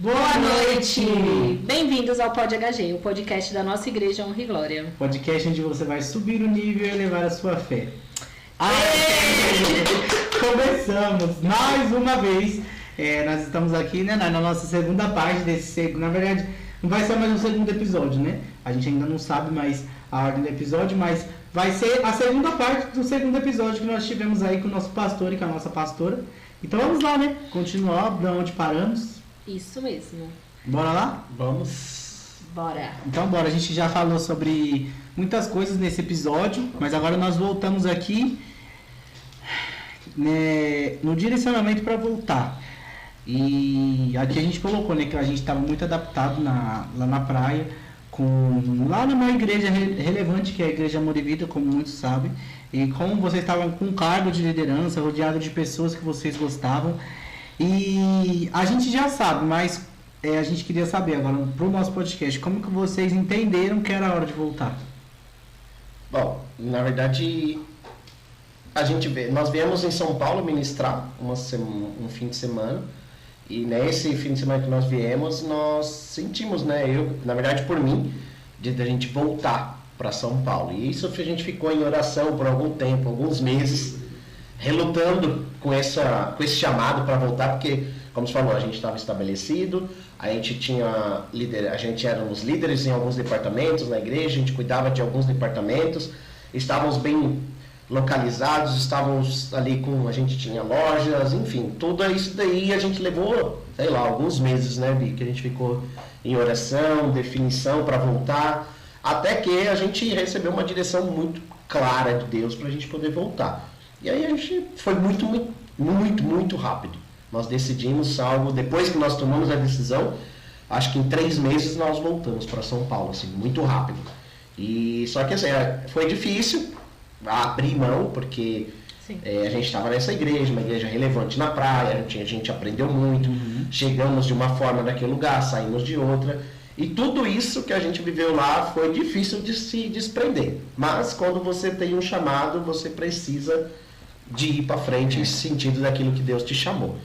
Boa noite! Bem-vindos ao Pod HG, o podcast da nossa igreja Honra e Glória. Podcast onde você vai subir o nível e elevar a sua fé. Começamos mais uma vez. Nós estamos aqui, né, na nossa segunda parte desse... Na verdade, não vai ser mais um segundo episódio, né? A gente ainda não sabe mais a ordem do episódio, mas vai ser a segunda parte do segundo episódio que nós tivemos aí com o nosso pastor e com a nossa pastora. Então vamos lá, né? Continuar de onde paramos. Isso mesmo. Bora lá? Vamos. Bora. Então bora, a gente já falou sobre muitas coisas nesse episódio, mas agora nós voltamos aqui, né, no direcionamento para voltar. E aqui a gente colocou, né, que a gente estava muito adaptado lá na praia, lá numa igreja relevante, que é a Igreja Amor e Vida, como muitos sabem. E como vocês estavam com cargo de liderança, rodeado de pessoas que vocês gostavam. E a gente já sabe, mas a gente queria saber agora, para o nosso podcast, como que vocês entenderam que era a hora de voltar? Bom, na verdade, nós viemos em São Paulo ministrar um fim de semana. E nesse fim de semana que nós viemos, nós sentimos, né, na verdade por mim, de a gente voltar para São Paulo. E isso a gente ficou em oração por algum tempo, alguns meses, relutando com esse chamado para voltar, porque, como você falou, a gente estava estabelecido, a gente éramos líderes em alguns departamentos na igreja, a gente cuidava de alguns departamentos, estávamos bem localizados, estávamos ali a gente tinha lojas, enfim, tudo isso daí a gente levou, sei lá, alguns meses, né, Bi, que a gente ficou em oração, definição para voltar, até que a gente recebeu uma direção muito clara de Deus para a gente poder voltar. E aí a gente foi muito rápido. Nós decidimos algo, depois que nós tomamos a decisão, acho que em 3 meses nós voltamos para São Paulo, assim, muito rápido. E só que assim, foi difícil abrir mão, porque a gente estava nessa igreja, uma igreja relevante na praia, a gente aprendeu muito, chegamos de uma forma naquele lugar, saímos de outra, e tudo isso que a gente viveu lá foi difícil de se desprender. Mas quando você tem um chamado, você precisa de ir para frente em sentido daquilo que Deus te chamou.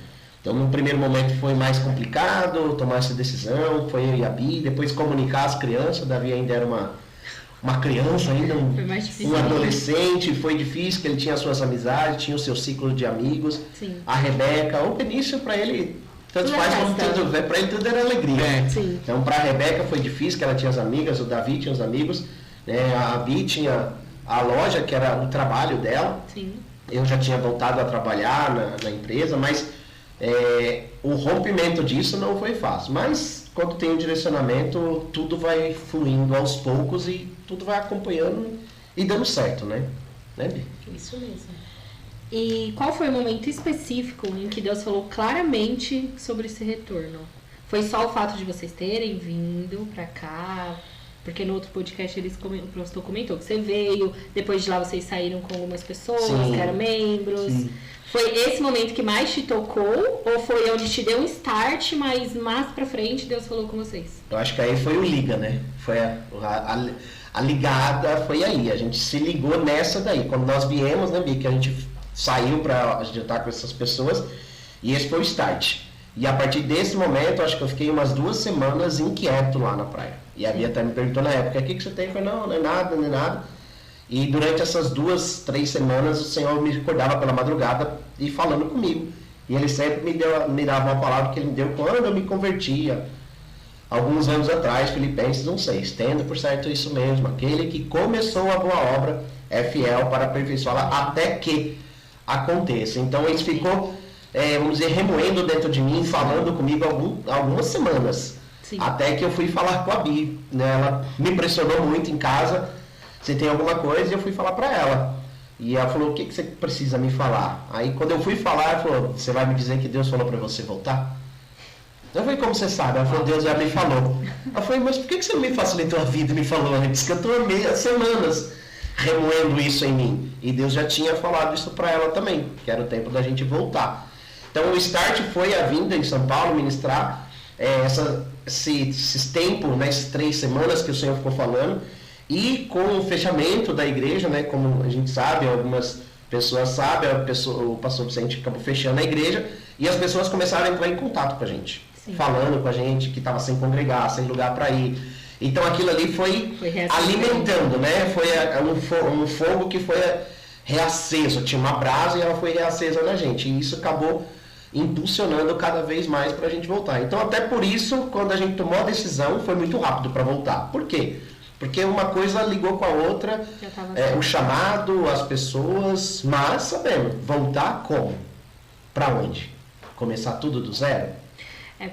Então, no primeiro momento foi mais complicado tomar essa decisão, foi eu e a Bi, depois comunicar às crianças, o Davi ainda era uma criança ainda, um adolescente, foi difícil, porque ele tinha as suas amizades, tinha o seu ciclo de amigos. Sim. A Rebeca, o Benício, para ele, tanto faz como tudo, para ele tudo era alegria. Sim. Então, para a Rebeca foi difícil, que ela tinha as amigas, o Davi tinha os amigos, né? A Bi tinha a loja, que era o trabalho dela. Sim. Eu já tinha voltado a trabalhar na empresa, mas o rompimento disso não foi fácil. Mas quando tem um direcionamento, tudo vai fluindo aos poucos e tudo vai acompanhando e dando certo, né? Né, Bi? Isso mesmo. E qual foi o momento específico em que Deus falou claramente sobre esse retorno? Foi só o fato de vocês terem vindo pra cá? Porque no outro podcast o pastor comentou que você veio, depois de lá vocês saíram com algumas pessoas, Sim. que eram membros. Sim. Foi esse momento que mais te tocou? Ou foi onde te deu um start, mas mais pra frente Deus falou com vocês? Eu acho que aí foi o liga, né? Foi a ligada, foi aí. A gente se ligou nessa daí. Quando nós viemos, né, Bi, que a gente saiu para jantar com essas pessoas, e esse foi o start. E a partir desse momento, acho que eu fiquei umas 2 semanas inquieto lá na praia. E a Bia até me perguntou na época, o que você tem? Eu falei, não é nada. E durante essas 2, 3 semanas, o Senhor me recordava pela madrugada e falando comigo. E Ele sempre me dava uma palavra que Ele me deu quando eu me convertia. Alguns anos atrás, Filipenses 1,6. Tendo por certo isso mesmo, aquele que começou a boa obra é fiel para aperfeiçoá-la até que aconteça. Então isso ficou, vamos dizer, remoendo dentro de mim, falando comigo algumas semanas. Sim. Até que eu fui falar com a Bi, né? Ela me pressionou muito em casa, você tem alguma coisa, e eu fui falar para ela. E ela falou, o que você precisa me falar? Aí quando eu fui falar, ela falou, você vai me dizer que Deus falou para você voltar? Eu falei, como você sabe? Ela falou, Deus já me falou. Eu falei, mas por que você não me facilitou a vida e me falou antes? Que eu estou há semanas remoendo isso em mim. E Deus já tinha falado isso para ela também, que era o tempo da gente voltar. Então o start foi a vinda em São Paulo ministrar esses tempos, né, essas 3 semanas que o Senhor ficou falando, e com o fechamento da igreja, né, como a gente sabe, algumas pessoas sabem, o pastor Vicente acabou fechando a igreja, e as pessoas começaram a entrar em contato com a gente. falando com a gente que estava sem congregar, sem lugar para ir. Então aquilo ali foi alimentando, né? Foi um fogo que foi reaceso, tinha uma brasa e ela foi reacesa na gente. E isso acabou impulsionando cada vez mais para a gente voltar. Então até por isso, quando a gente tomou a decisão, foi muito rápido para voltar. Por quê? Porque uma coisa ligou com a outra, o chamado, as pessoas, mas sabendo, voltar como? Para onde? Começar tudo do zero?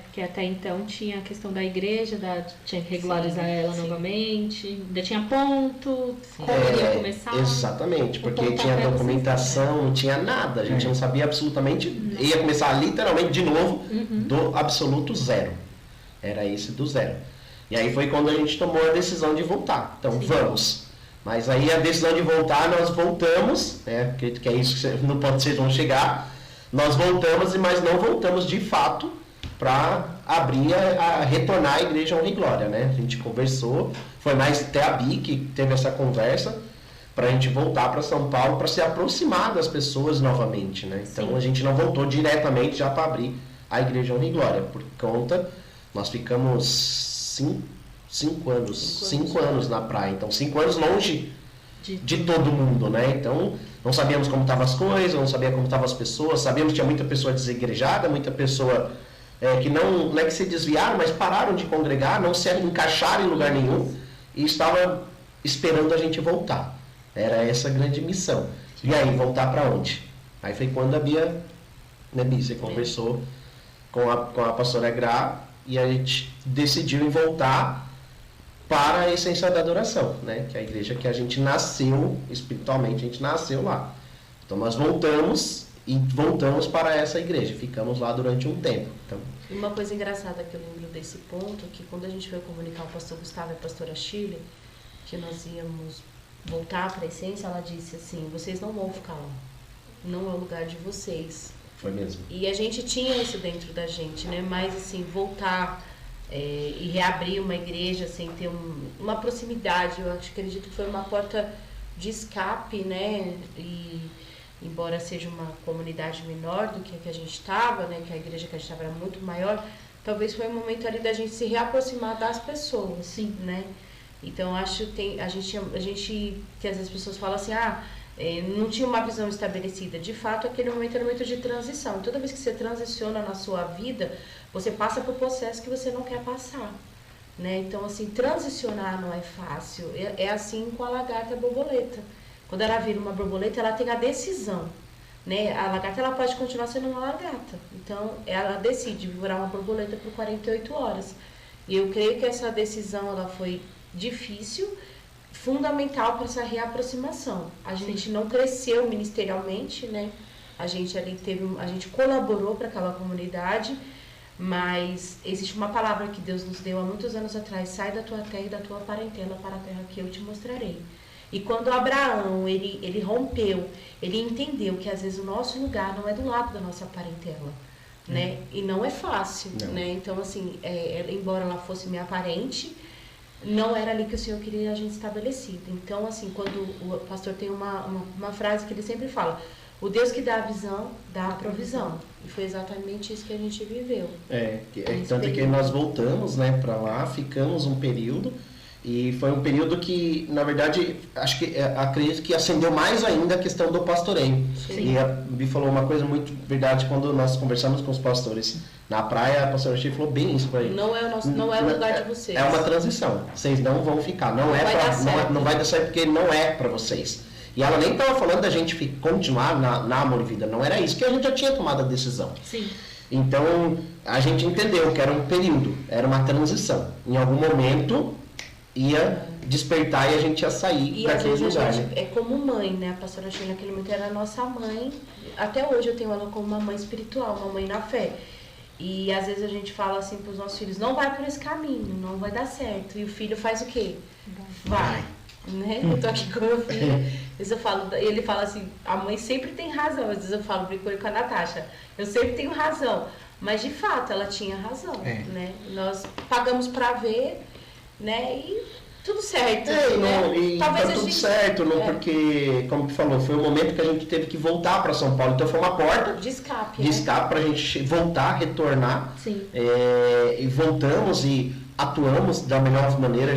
Porque até então tinha a questão da igreja, tinha que regularizar ela novamente, ainda tinha ponto, como iria começar. Exatamente, porque tinha documentação, não tinha nada, a gente não sabia absolutamente, ia começar literalmente de novo do absoluto zero. Era esse do zero. E aí foi quando a gente tomou a decisão de voltar. Então vamos. Mas aí a decisão de voltar, nós voltamos, né? Acredito que é isso que não pode ser, vão chegar. Nós voltamos, mas não voltamos de fato para abrir, retornar a igreja Honra e Glória, né? A gente conversou, foi mais até a Bi que teve essa conversa para a gente voltar para São Paulo para se aproximar das pessoas novamente, né? Então a gente não voltou diretamente já para abrir a igreja Honra e Glória, por conta, nós ficamos 5 anos na praia, então 5 anos longe de todo mundo, né? Então não sabíamos como estavam as coisas, não sabíamos como estavam as pessoas, sabíamos que tinha muita pessoa desigrejada, muita pessoa que não é que se desviaram, mas pararam de congregar, não se encaixaram em lugar nenhum e estavam esperando a gente voltar. Era essa a grande missão. E aí, voltar para onde? Aí foi quando a Bia, né, Bia, você conversou com a pastora Gra e a gente decidiu em voltar para a essência da adoração, né? Que é a igreja que a gente nasceu, espiritualmente, a gente nasceu lá. Então nós voltamos para essa igreja, ficamos lá durante um tempo. Então, uma coisa engraçada que eu lembro desse ponto, que quando a gente foi comunicar ao pastor Gustavo e a pastora Shirley, que nós íamos voltar para a essência, ela disse assim, vocês não vão ficar lá, não é o lugar de vocês. Foi mesmo. E a gente tinha isso dentro da gente, né? Mas assim, voltar e reabrir uma igreja sem ter uma proximidade, eu acredito que foi uma porta de escape, né? E embora seja uma comunidade menor do que a gente estava, né? Que a igreja que a gente estava era muito maior, talvez foi um momento ali da gente se reaproximar das pessoas, sim, né? Então acho que a gente que às vezes as pessoas falam assim, não tinha uma visão estabelecida. De fato, aquele momento era um momento de transição. Toda vez que você transiciona na sua vida, você passa por processo que você não quer passar, né? Então, assim, transicionar não é fácil. É assim com a lagarta e a borboleta. Quando ela vira uma borboleta, ela tem a decisão, né? A lagarta, ela pode continuar sendo uma lagarta. Então, ela decide virar uma borboleta por 48 horas. E eu creio que essa decisão, ela foi difícil, fundamental para essa reaproximação. A gente não cresceu ministerialmente, né? A gente colaborou para aquela comunidade, mas existe uma palavra que Deus nos deu há muitos anos atrás: sai da tua terra e da tua parentela para a terra que eu te mostrarei. E quando Abraão, ele rompeu, ele entendeu que às vezes o nosso lugar não é do lado da nossa parentela, né? E não é fácil, né? Então, assim, embora ela fosse minha parente, não era ali que o Senhor queria a gente estabelecido. Então, assim, quando o pastor tem uma frase que ele sempre fala: o Deus que dá a visão, dá a provisão. E foi exatamente isso que a gente viveu. Tanto que nós voltamos, né, para lá, ficamos um período, e foi um período que, na verdade, acredito que acendeu mais ainda a questão do pastoreio. Sim. E a Bi falou uma coisa muito verdade quando nós conversamos com os pastores na praia. A pastora Chico falou bem isso para ele. Não é o lugar de vocês. É uma transição. Vocês não vão ficar. Não vai dar certo porque não é para vocês. E ela nem estava falando da gente continuar na Amor e Vida. Não era isso, que a gente já tinha tomado a decisão. Sim. Então, a gente entendeu que era um período, era uma transição. Em algum momento ia despertar e a gente ia sair daquele lugar. É como mãe, né? A pastora Sheila naquele momento era a nossa mãe. Até hoje eu tenho ela como uma mãe espiritual, uma mãe na fé. E às vezes a gente fala assim para os nossos filhos: não vai por esse caminho, não vai dar certo. E o filho faz o quê? Vai. Né? Eu tô aqui com meu filho. Às vezes eu falo, ele fala assim: a mãe sempre tem razão. Às vezes eu falo, brinco com a Natasha, eu sempre tenho razão. Mas de fato ela tinha razão, né? Nós pagamos para ver, né? E tudo certo. E Talvez tá tudo certo, porque, como tu falou, foi o momento que a gente teve que voltar para São Paulo. Então foi uma porta de escape, para a gente voltar, retornar. Sim. E voltamos e atuamos da melhor maneira.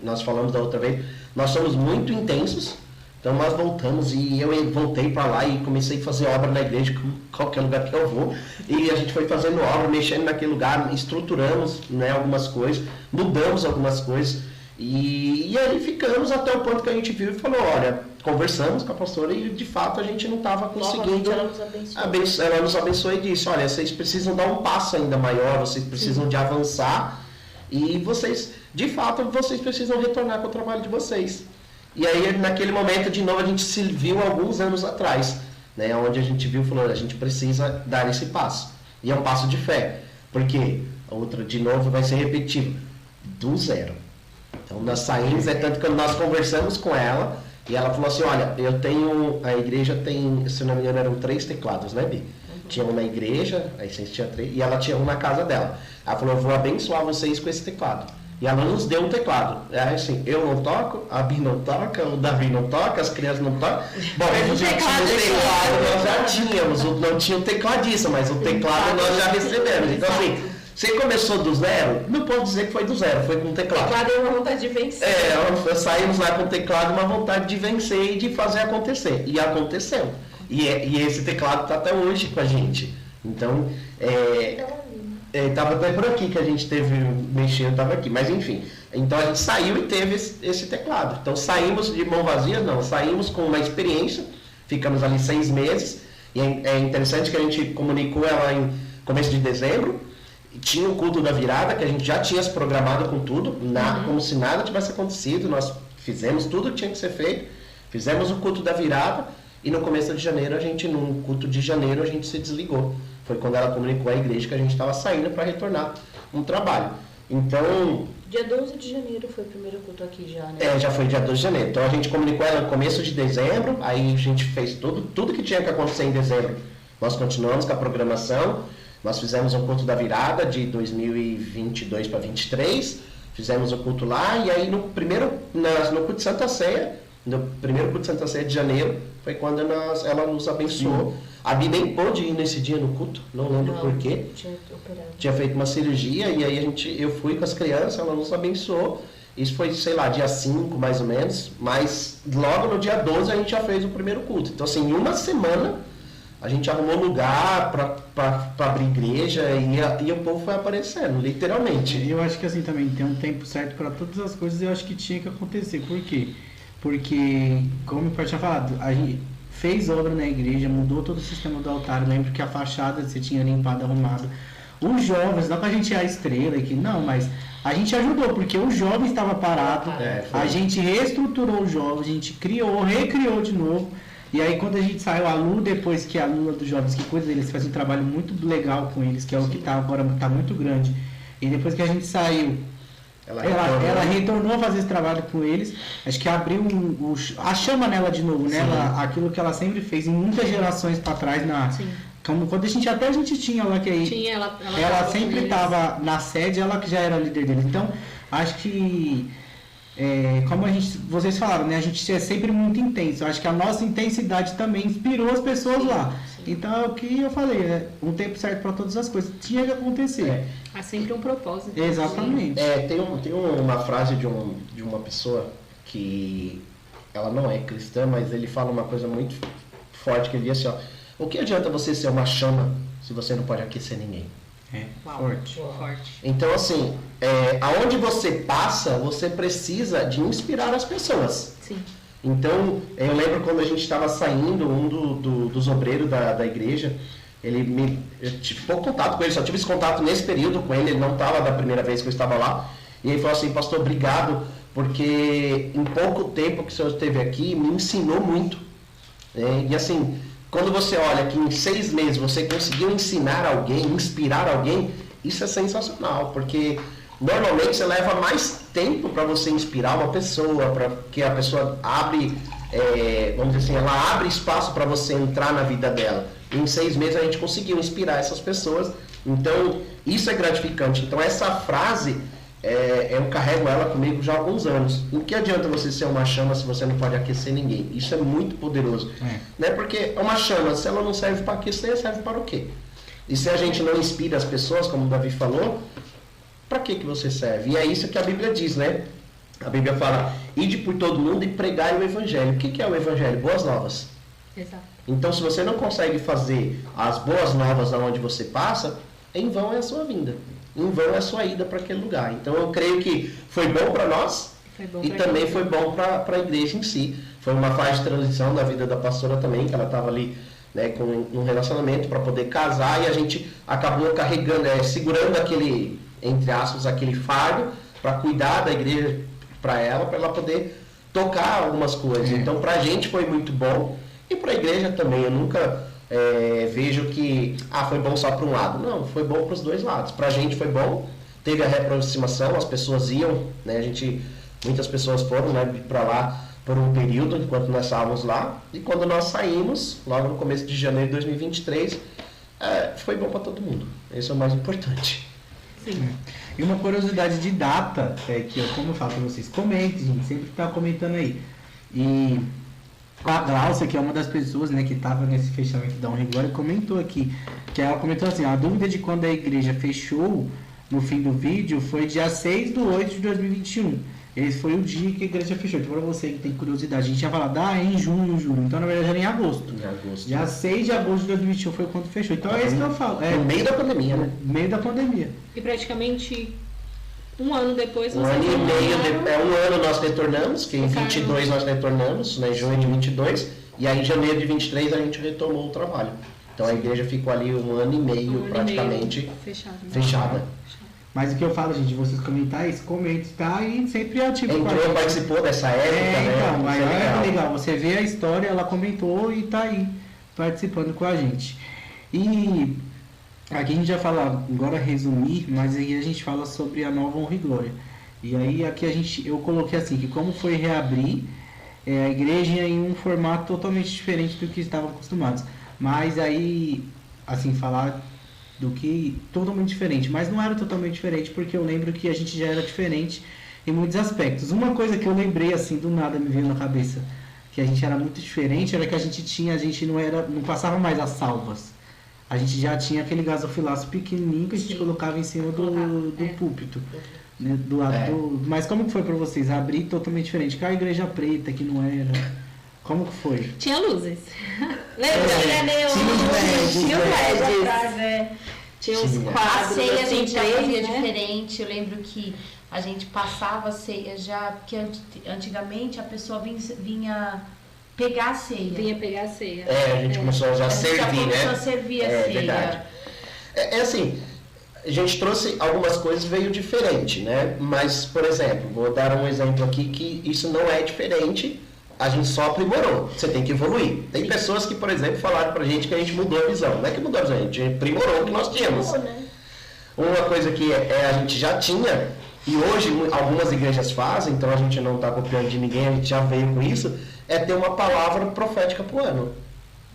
Nós falamos da outra vez, nós somos muito intensos. Então nós voltamos e eu voltei para lá e comecei a fazer obra na igreja, qualquer lugar que eu vou. E a gente foi fazendo obra, mexendo naquele lugar, estruturamos, né, algumas coisas, mudamos algumas coisas. E aí ficamos até o ponto que a gente viu e falou, olha, conversamos com a pastora e de fato a gente não estava conseguindo. Ela nos abençoou e disse, olha, vocês precisam dar um passo ainda maior, vocês precisam de avançar e vocês, de fato, vocês precisam retornar com o trabalho de vocês. E aí, naquele momento, de novo, a gente se viu alguns anos atrás, né, onde a gente viu e falou, a gente precisa dar esse passo. E é um passo de fé, porque outra, de novo, vai ser repetitivo, do zero. Então, nós saímos, tanto que nós conversamos com ela, e ela falou assim, olha, a igreja tem, se não me engano, eram 3 teclados, né, Bi? Tinha um na igreja, aí vocês tinham 3, e ela tinha um na casa dela. Ela falou, eu vou abençoar vocês com esse teclado. E ela nos deu um teclado. É assim, eu não toco, a Bi não toca, o Davi não toca, as crianças não tocam. Bom, a gente já tinha o teclado, nós já tínhamos, não tinha o tecladista, mas o teclado nós já recebemos. Então assim, você começou do zero, não pode dizer que foi do zero, foi com o teclado. O teclado é uma vontade de vencer. Saímos lá com o teclado, uma vontade de vencer e de fazer acontecer. E aconteceu. E esse teclado está até hoje com a gente. Então, estava até por aqui que a gente teve mexendo, estava aqui, mas enfim. Então a gente saiu e teve esse teclado. Então saímos de mão vazia, não, saímos com uma experiência, ficamos ali 6 meses, e é interessante que a gente comunicou ela em começo de dezembro, e tinha o culto da virada, que a gente já tinha se programado com tudo, como se nada tivesse acontecido, nós fizemos tudo que tinha que ser feito, fizemos o culto da virada, e no começo de janeiro, no culto de janeiro, a gente se desligou. Foi quando ela comunicou à igreja que a gente estava saindo para retornar um trabalho. Então... Dia 12 de janeiro foi o primeiro culto aqui já, né? Já foi dia 12 de janeiro. Então a gente comunicou ela no começo de dezembro, aí a gente fez tudo que tinha que acontecer em dezembro. Nós continuamos com a programação, nós fizemos um culto da virada de 2022 para 2023, fizemos o culto lá, e aí no culto de Santa Ceia, no primeiro culto de Santa Ceia de janeiro, foi quando ela nos abençoou. Sim. A Bi nem pôde ir nesse dia no culto, não lembro porquê. Tinha feito uma cirurgia e aí eu fui com as crianças, ela nos abençoou. Isso foi, sei lá, dia 5 mais ou menos, mas logo no dia 12 a gente já fez o primeiro culto. Então assim, em uma semana a gente arrumou lugar para abrir igreja e o povo foi aparecendo, literalmente. Eu acho que assim também tem um tempo certo para todas as coisas, eu acho que tinha que acontecer. Por quê? Porque, como o pai tinha falado, a gente fez obra na igreja, mudou todo o sistema do altar. Eu lembro que a fachada você tinha limpado, arrumado. Os jovens, não pra gente ir a estrela aqui, não, mas a gente ajudou, porque o jovem estava parado, a gente reestruturou o jovem, a gente recriou de novo. E aí quando a gente saiu, a Lu, depois que a Lula dos jovens que cuida deles, faz um trabalho muito legal com eles, que é o que agora está muito grande. E depois que a gente saiu, ela retornou a fazer esse trabalho com eles. Acho que abriu a chama nela de novo, né? Aquilo que ela sempre fez em muitas gerações para trás. Quando a gente tinha lá que aí. Ela sempre estava na sede, ela que já era líder deles. Então, acho que como vocês falaram, né? A gente é sempre muito intenso. Acho que a nossa intensidade também inspirou as pessoas lá. Então é o que eu falei, um tempo certo para todas as coisas. Tinha que acontecer. Há sempre um propósito. Exatamente. Tem uma frase de uma pessoa que ela não é cristã, mas ele fala uma coisa muito forte, que ele diz assim, ó, o que adianta você ser uma chama se você não pode aquecer ninguém? Forte. Então assim, aonde você passa, você precisa de inspirar as pessoas. Sim. Então, eu lembro quando a gente estava saindo, dos obreiros da igreja, eu tive pouco contato com ele, só tive esse contato nesse período com ele não estava da primeira vez que eu estava lá. E ele falou assim, pastor, obrigado, porque em pouco tempo que o senhor esteve aqui, me ensinou muito. E assim, quando você olha que em 6 meses você conseguiu ensinar alguém, inspirar alguém, isso é sensacional, porque normalmente você leva mais tempo para você inspirar uma pessoa, para que a pessoa abre, vamos dizer assim, ela abre espaço para você entrar na vida dela. E em 6 meses a gente conseguiu inspirar essas pessoas, então isso é gratificante. Então essa frase eu carrego ela comigo já há alguns anos. O que adianta você ser uma chama se você não pode aquecer ninguém? Isso é muito poderoso. Né? Porque uma chama, se ela não serve para aquecer, serve para o quê? E se a gente não inspira as pessoas, como o Davi falou, para que você serve? E é isso que a Bíblia diz, né? A Bíblia fala, ide por todo mundo e pregai o Evangelho. O que é o Evangelho? Boas novas. Exato. Então, se você não consegue fazer as boas novas aonde você passa, em vão é a sua vinda. Em vão é a sua ida para aquele lugar. Então, eu creio que foi bom para nós e também foi bom para a igreja em si. Foi uma fase de transição da vida da pastora também, que ela estava ali, né, com um relacionamento para poder casar, e a gente acabou carregando, segurando aquele, entre aspas, aquele fardo para cuidar da igreja para ela poder tocar algumas coisas. Então, para a gente foi muito bom, e para a igreja também. Eu nunca vejo que foi bom só para um lado. Não, foi bom para os dois lados. Para a gente foi bom, teve a reaproximação, as pessoas iam, né, muitas pessoas foram, né, para lá por um período, enquanto nós estávamos lá, e quando nós saímos, logo no começo de janeiro de 2023, foi bom para todo mundo. Esse é o mais importante. Sim. E uma curiosidade de data, que como eu falo para vocês, comentem, gente, sempre está comentando aí. E a Glaucia, que é uma das pessoas, né, que estava nesse fechamento da Honra e Glória, comentou aqui, que ela comentou assim, a dúvida de quando a igreja fechou no fim do vídeo foi dia 6/8/2021. Esse foi o dia que a igreja fechou. Então, para você que tem curiosidade, a gente ia falar, em junho, julho. Então, na verdade, era em agosto. Dia 6 de agosto de 2021 foi quando fechou. Então, é isso que eu falo. No meio da pandemia, né? No meio da pandemia. E praticamente um ano depois... Um ano e meio, um ano nós retornamos, que em 22 nós retornamos, né, em junho de 22. E aí, em janeiro de 23, a gente retomou o trabalho. Então, a igreja ficou ali um ano e meio, praticamente, fechada. Mas o que eu falo, gente, vocês comentar isso, comente, tá? E sempre ativo. Entrou, participou dessa época, né? Então, aí é legal. Você vê a história, ela comentou e tá aí, participando com a gente. E aqui a gente já fala, agora resumir, mas aí a gente fala sobre a nova Honra e Glória. E aí aqui eu coloquei assim, que como foi reabrir a igreja em um formato totalmente diferente do que estavam acostumados. Mas aí, assim, falar do que totalmente diferente, mas não era totalmente diferente, porque eu lembro que a gente já era diferente em muitos aspectos. Uma coisa que eu lembrei, assim, do nada me veio na cabeça, que a gente era muito diferente, era que a gente não passava mais as salvas. A gente já tinha aquele gasofilaço pequenininho que a gente colocava em cima do púlpito, né, do lado Mas como que foi para vocês? Abrir totalmente diferente, que a igreja preta, que não era... Como que foi? Tinha luzes. Lembra? Tinha LEDs. Tinha uns quadros. A ceia a assim, gente já fazia diferente. Eu lembro que a gente passava a ceia já, porque antigamente a pessoa vinha pegar a ceia. Vinha pegar a ceia. A gente começou já a servir, né? A servir a ceia. Verdade. Assim, a gente trouxe algumas coisas, veio diferente, né? Mas, por exemplo, vou dar um exemplo aqui que isso não é diferente. A gente só aprimorou, você tem que evoluir. Tem pessoas que, por exemplo, falaram pra gente que a gente mudou a visão. Não é que mudou a visão, a gente aprimorou o que nós tínhamos. Uma coisa que a gente já tinha, e hoje algumas igrejas fazem, então a gente não está copiando de ninguém, a gente já veio com isso, é ter uma palavra profética pro ano.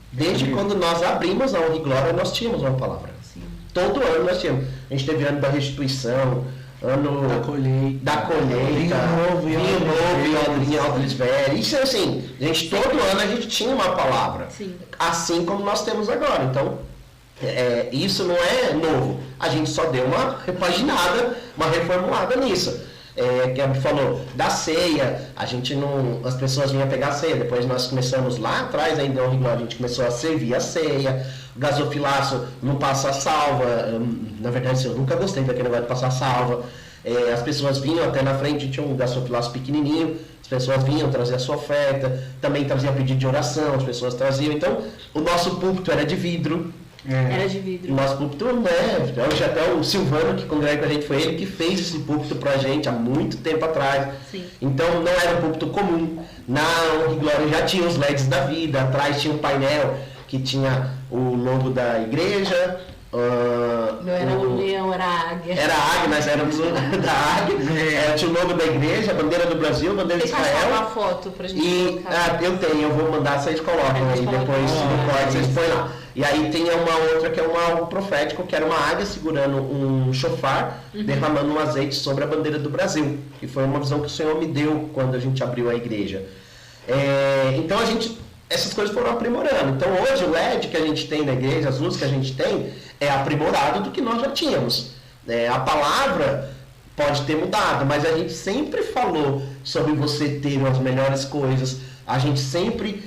Desde quando nós abrimos a Honra e Glória, nós tínhamos uma palavra. Sim. Todo ano nós tínhamos. A gente teve ano da restituição, ano da colheita, vinho novo e odrinha Aldris Velho. Isso assim, gente, todo ano a gente tinha uma palavra. Sim. Assim como nós temos agora. Então, isso não é novo. A gente só deu uma repaginada, uma reformulada nisso. Que a Bia falou, da ceia, as pessoas vinham pegar a ceia, depois nós começamos lá atrás ainda, a gente começou a servir a ceia, o gasofilaço não passa salva, na verdade eu nunca gostei daquele negócio de passar salva, as pessoas vinham até na frente, tinha um gasofilaço pequenininho, as pessoas vinham trazer a sua oferta, também trazia pedido de oração, as pessoas traziam, então o nosso púlpito era de vidro. Era de vidro. O nosso púlpito, hoje até o Silvano que congrega com a gente, foi ele que fez esse púlpito pra gente há muito tempo atrás. Sim. Então não era um púlpito comum. Na Honra e Glória já tinha os LEDs da vida, atrás tinha um painel que tinha o logo da igreja. Não era o leão, era a águia. Era a águia, nós éramos da águia. Tinha o logo da igreja, a bandeira do Brasil, a bandeira de Tem que achar Israel. uma foto pra gente E colocar. eu tenho, eu vou mandar, vocês colocam aí depois no corte, vocês põem lá. E aí tem uma outra que é um profético, que era uma águia segurando um chofar, derramando um azeite sobre a bandeira do Brasil. Que foi uma visão que o Senhor me deu quando a gente abriu a igreja. Então essas coisas foram aprimorando. Então hoje o LED que a gente tem na igreja, as luzes que a gente tem, é aprimorado do que nós já tínhamos. A palavra pode ter mudado, mas a gente sempre falou sobre você ter as melhores coisas. A gente sempre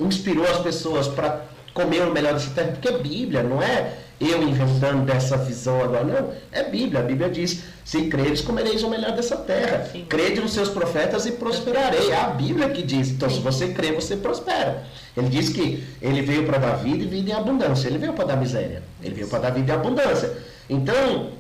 inspirou as pessoas para comer o melhor dessa terra, porque Bíblia não é eu inventando dessa visão agora, não, é Bíblia. A Bíblia diz, se creres, comereis o melhor dessa terra. Sim. Crede nos seus profetas e prosperarei. É a Bíblia que diz. Então, se você crê, você prospera. Ele diz que ele veio para dar vida e vida em abundância. Ele veio para dar miséria. Ele veio para dar vida em abundância. Então,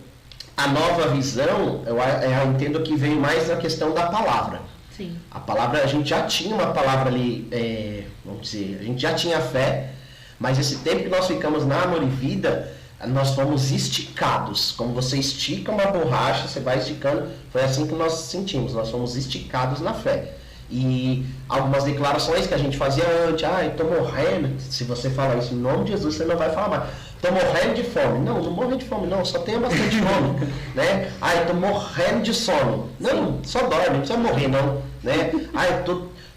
a nova visão, eu entendo que veio mais na questão da palavra. Sim. A palavra, a gente já tinha uma palavra ali, vamos dizer, a gente já tinha fé, mas esse tempo que nós ficamos na Amor e Vida, nós fomos esticados. Como você estica uma borracha, você vai esticando, foi assim que nós sentimos, nós fomos esticados na fé. E algumas declarações que a gente fazia antes, estou morrendo, se você falar isso em nome de Jesus, você não vai falar mais. Estou morrendo de fome. Não morre de fome, não, só tenha bastante fome. Né? Estou morrendo de sono. Não, só dorme, não precisa morrer não. Né?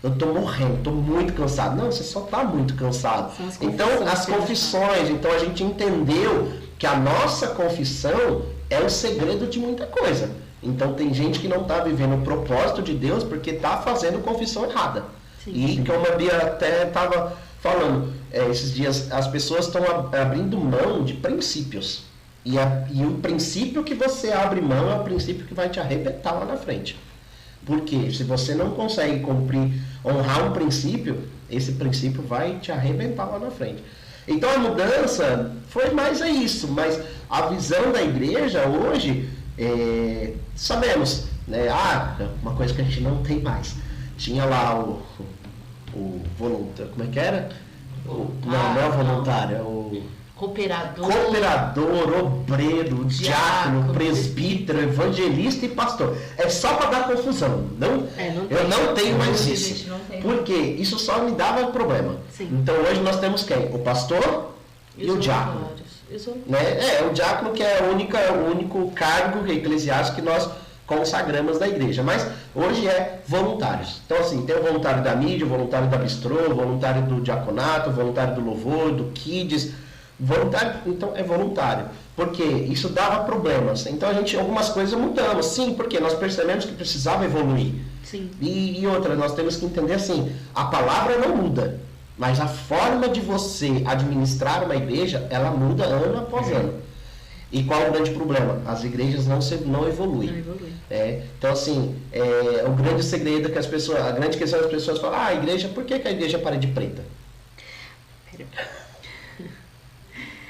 Eu estou morrendo, estou muito cansado. Não, você só está muito cansado. Então, as confissões, então a gente entendeu que a nossa confissão é o segredo de muita coisa. Então tem gente que não está vivendo o propósito de Deus porque está fazendo confissão errada. Sim. E como a Bia até estava falando, esses dias as pessoas estão abrindo mão de princípios. E o princípio que você abre mão é o princípio que vai te arrebentar lá na frente. Porque se você não consegue honrar um princípio, esse princípio vai te arrebentar lá na frente. Então a mudança foi mais isso, mas a visão da igreja hoje, sabemos, né? Uma coisa que a gente não tem mais. Tinha lá o voluntário, como é que era? Não é o voluntário, é o cooperador, obreiro, diácono, presbítero, evangelista e pastor. É só para dar confusão. Eu não tenho mais isso. Porque isso só me dava problema. Sim. Então hoje nós temos quem? O pastor e o diácono. Né? O diácono que é o único cargo eclesiástico que nós consagramos da igreja. Mas hoje é voluntários. Então assim, tem o voluntário da mídia, o voluntário da bistrô, o voluntário do diaconato, o voluntário do louvor, do kids. Voluntário, então é voluntário, porque isso dava problemas. Então algumas coisas mudamos, sim, porque nós percebemos que precisava evoluir. Sim. E outra, nós temos que entender assim, a palavra não muda, mas a forma de você administrar uma igreja, ela muda ano após ano. E qual é o grande problema? As igrejas não evoluem. Não evoluem. Então assim, o grande segredo que a grande questão das pessoas falam, a igreja, por que a igreja é parede preta?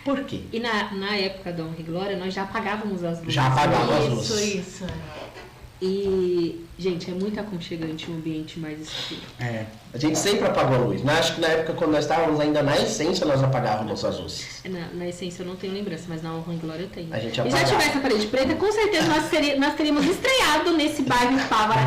Por quê? E na época da Honra e Glória, nós já apagávamos as luzes. Já apagávamos as luzes. Isso. E, gente, é muito aconchegante um ambiente mais escuro. A gente sempre apagou a luz. Acho que na época, quando nós estávamos ainda na essência, nós apagávamos as luzes. Na essência eu não tenho lembrança, mas na Honra e Glória eu tenho. A gente e já tivesse a parede preta, com certeza nós teríamos estreado nesse bairro Pávara.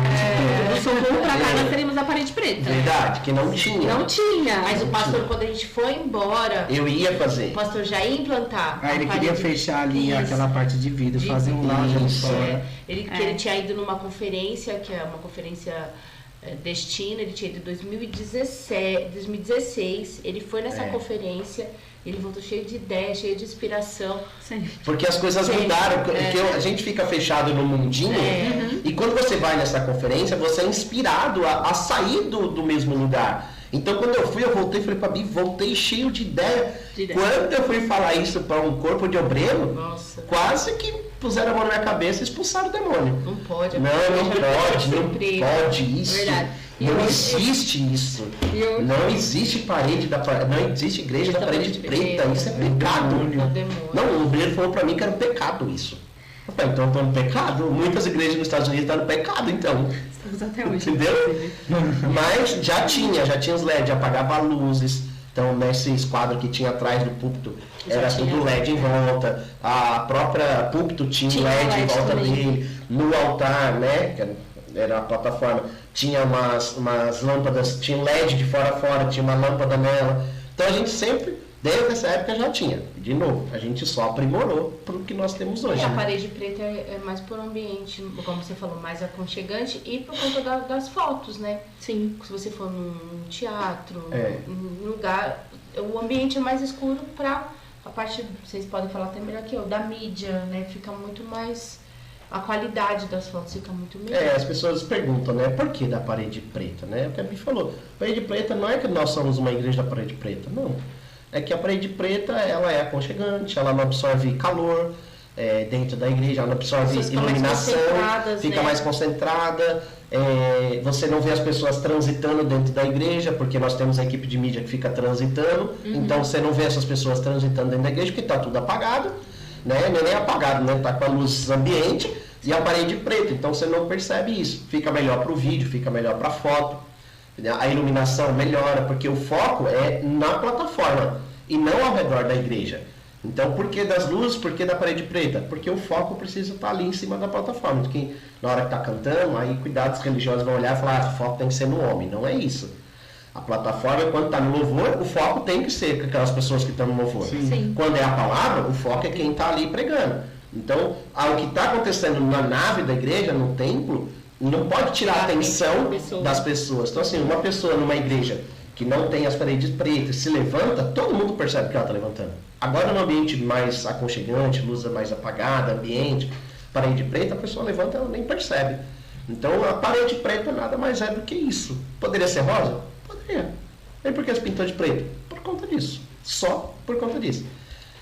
Do Socorro pra cá, nós teríamos a parede preta. Verdade, que não tinha. Não tinha. Mas o pastor, quando a gente foi embora, eu ia fazer. O pastor já ia implantar. Ele queria fechar ali aquela parte de vidro, fazer um lounge fora. Ele tinha ido numa conferência, que é uma conferência Destino, ele tinha ido em 2016, ele foi nessa conferência, ele voltou cheio de ideia, cheio de inspiração. Sim. Porque as coisas mudaram, porque a gente fica fechado no mundinho, e quando você vai nessa conferência, você é inspirado a sair do mesmo lugar. Então quando eu voltei, falei pra Bi, voltei cheio de ideia. Quando eu fui falar isso para um corpo de obreiro, quase que puseram a mão na minha cabeça e expulsaram o demônio. Não pode. Não pode isso. Verdade. Não existe isso. Não existe não existe igreja da parede preta. Isso é pecado. Não, o obreiro falou pra mim que era um pecado isso. Eu falei, então eu tô no pecado? Muitas igrejas nos Estados Unidos estão no pecado, então. Estamos até hoje. Entendeu? Mas já tinha os LED, apagava luzes. Então, nesse esquadro que tinha atrás do púlpito, era tudo LED em volta. A própria púlpito tinha LED em volta dele. No altar, né, que era a plataforma, tinha umas lâmpadas, tinha LED de fora a fora, tinha uma lâmpada nela. Então, a gente sempre, desde essa época, já tinha. De novo, a gente só aprimorou para o que nós temos hoje. E a parede preta é mais por ambiente, como você falou, mais aconchegante e por conta das fotos, né? Sim. Se você for num teatro, num lugar, o ambiente é mais escuro para a parte, vocês podem falar até melhor que eu, da mídia, né? Fica muito mais, a qualidade das fotos fica muito melhor. As pessoas perguntam, né, por que da parede preta, né? O que a Bia falou, parede preta não é que nós somos uma igreja da parede preta, não. É que a parede preta, ela é aconchegante, ela não absorve calor dentro da igreja, ela não absorve iluminação, fica mais concentrada, você não vê as pessoas transitando dentro da igreja, porque nós temos a equipe de mídia que fica transitando, então você não vê essas pessoas transitando dentro da igreja, porque está tudo apagado, né? Não é nem apagado, né? Está com a luz ambiente e a parede preta, então você não percebe isso, fica melhor para o vídeo, fica melhor para a foto. A iluminação melhora, porque o foco é na plataforma e não ao redor da igreja. Então, por que das luzes? Por que da parede preta? Porque o foco precisa estar ali em cima da plataforma. Porque na hora que está cantando, aí cuidados religiosos vão olhar e falar, o foco tem que ser no homem. Não é isso. A plataforma, quando está no louvor, o foco tem que ser com aquelas pessoas que estão no louvor. Sim. Quando é a palavra, o foco é quem está ali pregando. Então, o que está acontecendo na nave da igreja, no templo, não pode tirar a atenção das pessoas. Então, assim, uma pessoa numa igreja que não tem as paredes pretas se levanta, todo mundo percebe que ela está levantando. Agora, no ambiente mais aconchegante, luz mais apagada, ambiente, parede preta, a pessoa levanta e ela nem percebe. Então, a parede preta nada mais é do que isso. Poderia ser rosa? Poderia. E por que se pintou de preto? Por conta disso. Só por conta disso.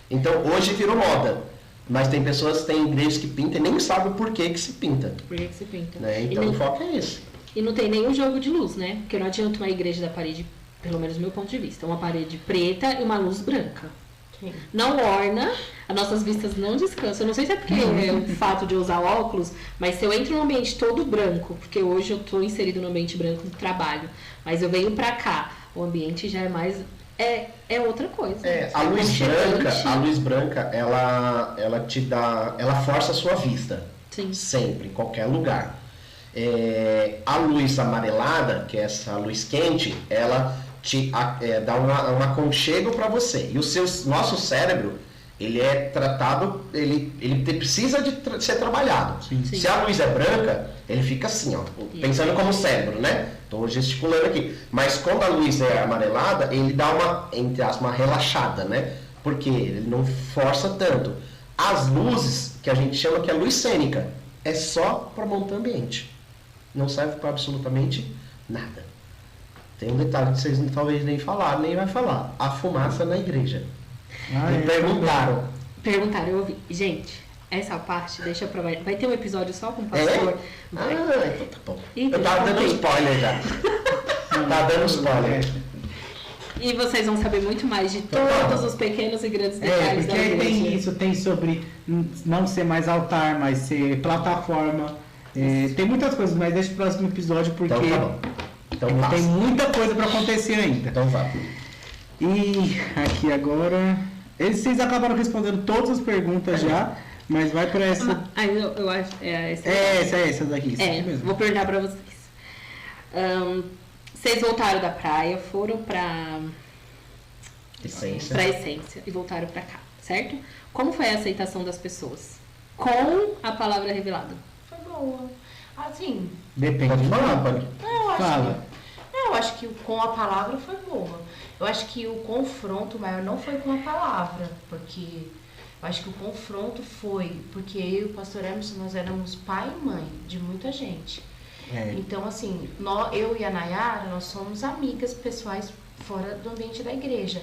Então, hoje virou moda. Mas tem pessoas, tem igrejas que pintam e nem sabem por que se pinta. Por que se pinta? Né? Então o foco é esse. E não tem nenhum jogo de luz, né? Porque não adianta uma igreja da parede, pelo menos do meu ponto de vista, uma parede preta e uma luz branca. Sim. Não orna, as nossas vistas não descansam. Eu não sei se é porque é o fato de eu usar óculos, mas se eu entro num ambiente todo branco, porque hoje eu estou inserido no ambiente branco no trabalho, mas eu venho pra cá, o ambiente já é mais... É outra coisa. A luz branca, ela te dá, ela força a sua vista. Sim. Sempre, em qualquer lugar. A luz amarelada, que é essa luz quente, ela te dá um aconchego para você. E nosso cérebro, ele é tratado, ele precisa de ser trabalhado. Sim. Se a luz é branca, ele fica assim, ó, pensando como cérebro, né? Estou gesticulando aqui. Mas quando a luz é amarelada, ele dá uma relaxada, né? Porque ele não força tanto. As luzes, que a gente chama que é luz cênica, é só para montar ambiente. Não serve para absolutamente nada. Tem um detalhe que vocês talvez nem falaram, nem vai falar. A fumaça na igreja. Me perguntaram. Perguntaram, eu ouvi. Gente, essa parte, deixa pra... Vai ter um episódio só com o pastor? Vai. Então tá bom. Então, eu tava dando spoiler já. Tava dando spoiler. E vocês vão saber muito mais de todos os pequenos e grandes detalhes da porque igreja. tem isso, tem sobre não ser mais altar, mas ser plataforma. Tem muitas coisas, mas deixa o próximo episódio porque Então tá bom. Então tem muita coisa para acontecer ainda. Então vai. E aqui agora... Vocês acabaram respondendo todas as perguntas já, mas vai para essa... eu acho... Essa daqui. Isso mesmo. Vou perguntar para vocês. Vocês voltaram da praia, foram para Essência e voltaram para cá, certo? Como foi a aceitação das pessoas com a palavra revelada? Foi boa. Assim... Depende. Pode falar, pode. Eu acho que com a palavra foi boa. Eu acho que o confronto maior não foi com a palavra, porque eu acho que o confronto foi porque eu e o pastor Emerson, nós éramos pai e mãe de muita gente. Então, assim, eu e a Nayara, nós somos amigas pessoais fora do ambiente da igreja.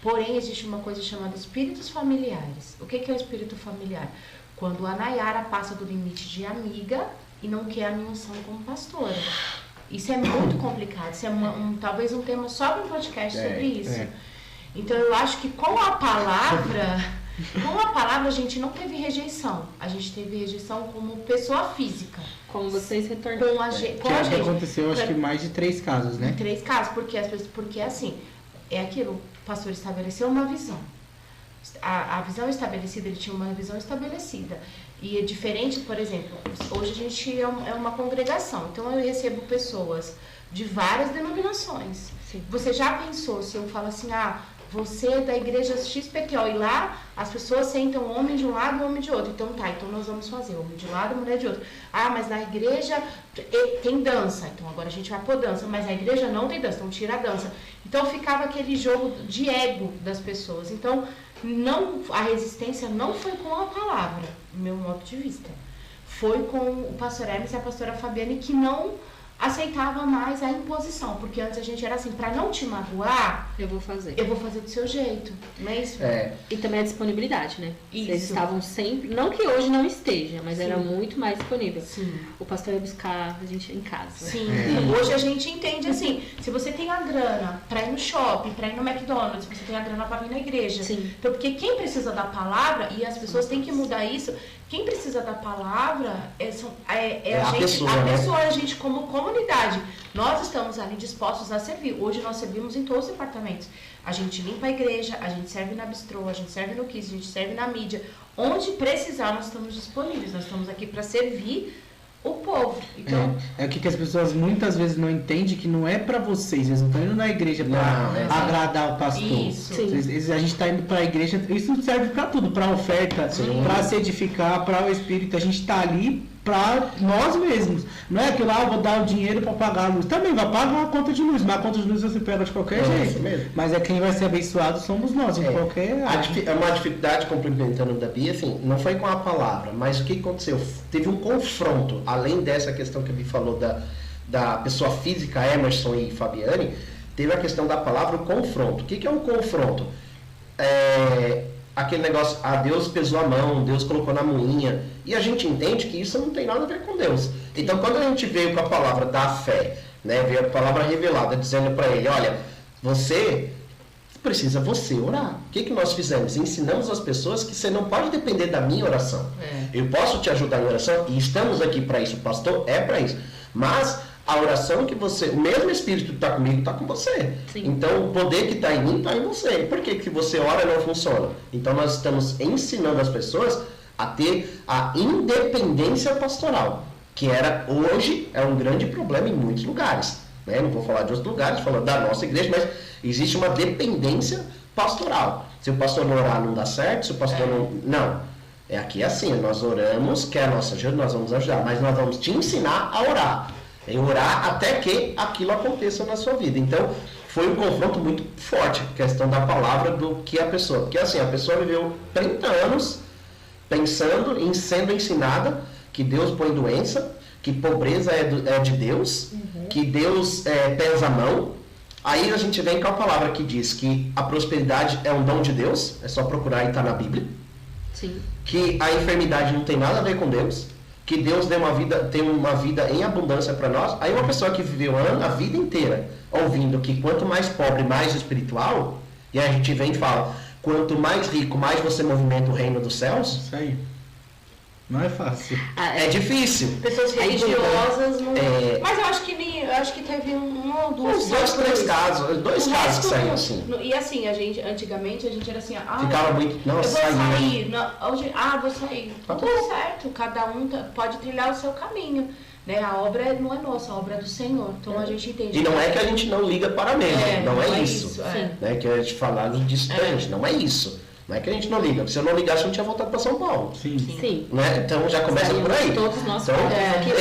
Porém, existe uma coisa chamada espíritos familiares. O que é o espírito familiar? Quando a Nayara passa do limite de amiga e não quer a minha unção como pastora. Isso é muito complicado. Isso é talvez um tema só para um podcast sobre isso. Então, eu acho que com a palavra a gente não teve rejeição. A gente teve rejeição como pessoa física. Como vocês retornaram. Que aconteceu, acho que mais de 3 casos, né? 3 casos, porque assim, é aquilo. O pastor estabeleceu uma visão. A visão estabelecida, ele tinha uma visão estabelecida. E é diferente, por exemplo, hoje a gente é uma congregação, então eu recebo pessoas de várias denominações. Sim. Você já pensou, se eu falo assim, você é da igreja XPTO, e lá as pessoas sentam homem de um lado e homem de outro. Então então nós vamos fazer homem de um lado e mulher de outro. Mas na igreja tem dança, então agora a gente vai pôr dança, mas na igreja não tem dança, então tira a dança. Então ficava aquele jogo de ego das pessoas. Então a resistência não foi com a palavra, no meu modo de vista. Foi com o pastor Hermes e a pastora Fabiane, que não aceitava mais a imposição, porque antes a gente era assim, para não te magoar, eu vou fazer do seu jeito, não é isso? E também a disponibilidade, né? Isso. Eles estavam sempre, não que hoje não esteja, mas Sim. era muito mais disponível. Sim. O pastor ia buscar a gente em casa. Sim, hoje a gente entende assim, se você tem a grana para ir no shopping, para ir no McDonald's, você tem a grana para vir na igreja. Sim. Então, porque quem precisa da palavra, e as pessoas têm que mudar isso, quem precisa da palavra é a gente, pessoa, a né? pessoa, a gente como comunidade. Nós estamos ali dispostos a servir. Hoje nós servimos em todos os departamentos. A gente limpa a igreja, a gente serve na bistrô, a gente serve no Kids, a gente serve na mídia. Onde precisar, nós estamos disponíveis. Nós estamos aqui para servir o povo. Então, É o que as pessoas muitas vezes não entendem, que não é pra vocês, eles não estão indo na igreja pra agradar o pastor. Isso. A gente está indo pra igreja, isso serve pra tudo, pra oferta, pra se edificar, pra o Espírito, a gente tá ali pra nós mesmos. Não é que lá eu vou dar o dinheiro pra pagar a luz. Também vai pagar a conta de luz, mas a conta de luz você pega de qualquer jeito. Isso mesmo. Mas é quem vai ser abençoado somos nós, em qualquer área. É uma dificuldade, complementando da Bia, assim, não foi com a palavra, mas o que aconteceu? Teve um confronto, além dessa questão que a Bia falou da pessoa física, Emerson e Fabiane, teve a questão da palavra, o confronto. O que é um confronto? Aquele negócio, Deus pesou a mão, Deus colocou na moinha, e a gente entende que isso não tem nada a ver com Deus. Então, quando a gente veio com a palavra da fé, né, veio a palavra revelada, dizendo para ele, olha, você orar. O que nós fizemos? Ensinamos as pessoas que você não pode depender da minha oração. Eu posso te ajudar em oração, e estamos aqui para isso, o pastor é para isso, mas a oração que o mesmo Espírito que está comigo, está com você. Sim. Então, o poder que está em mim, está em você. Por que você ora não funciona? Então, nós estamos ensinando as pessoas a ter a independência pastoral, que hoje é um grande problema em muitos lugares. Né? Não vou falar de outros lugares, falando da nossa igreja, mas existe uma dependência pastoral. Se o pastor não orar, não dá certo. Se o pastor não... Aqui é assim, nós oramos, quer a nossa ajuda, nós vamos ajudar, mas nós vamos te ensinar a orar. Em orar até que aquilo aconteça na sua vida. Então, foi um confronto muito forte, a questão da palavra do que a pessoa. Porque assim, a pessoa viveu 30 anos pensando em sendo ensinada que Deus põe doença, que pobreza é de Deus, que Deus pesa a mão. Aí a gente vem com a palavra que diz que a prosperidade é um dom de Deus, é só procurar e está na Bíblia. Sim. Que a enfermidade não tem nada a ver com Deus. Que Deus tem uma vida em abundância para nós. Aí uma pessoa que viveu a vida inteira ouvindo que quanto mais pobre, mais espiritual, e a gente vem e fala, quanto mais rico, mais você movimenta o reino dos céus. Isso aí. Não é fácil. É difícil. pessoas religiosas não... Mas eu acho que teve um ou duas... Dois casos que saíram assim. E assim, antigamente a gente era assim... Ficava muito... Não, eu vou sair. Hoje, vou sair. Tá Tudo certo, cada um pode trilhar o seu caminho. Né? A obra não é nossa, a obra é do Senhor. Então a gente entende. E não é que a gente não liga para a mesa, não é isso. Né? Que a gente falava distante, não é isso. Não é que a gente não liga. Se eu não ligasse, eu não tinha voltado para São Paulo. Sim. Né? Então já começa por aí. Todos nós exatamente,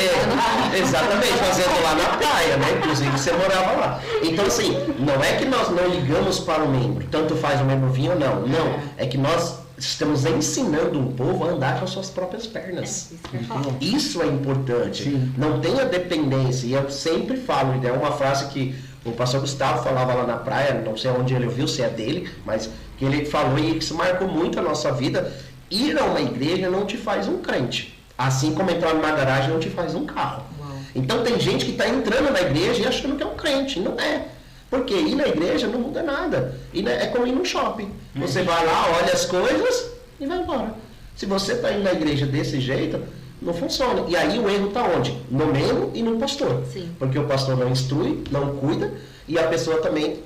fazendo lá na praia, né? Inclusive você morava lá. Então, assim, não é que nós não ligamos para o membro, tanto faz o membro vir ou não. Não. É que nós estamos ensinando o povo a andar com as suas próprias pernas. Isso é importante. Sim. Não tenha dependência. E eu sempre falo, é uma frase que o pastor Gustavo falava lá na praia, não sei onde ele ouviu, se é dele, mas que ele falou e que isso marcou muito a nossa vida. Ir a uma igreja não te faz um crente, assim como entrar numa garagem não te faz um carro. Então tem gente que está entrando na igreja e achando que é um crente, não é. Porque ir na igreja não muda nada. É como ir no shopping. Você vai lá, olha as coisas e vai embora. Se você está indo na igreja desse jeito, não funciona. E aí o erro está onde? No membro e no pastor. Sim. Porque o pastor não instrui, não cuida, e a pessoa também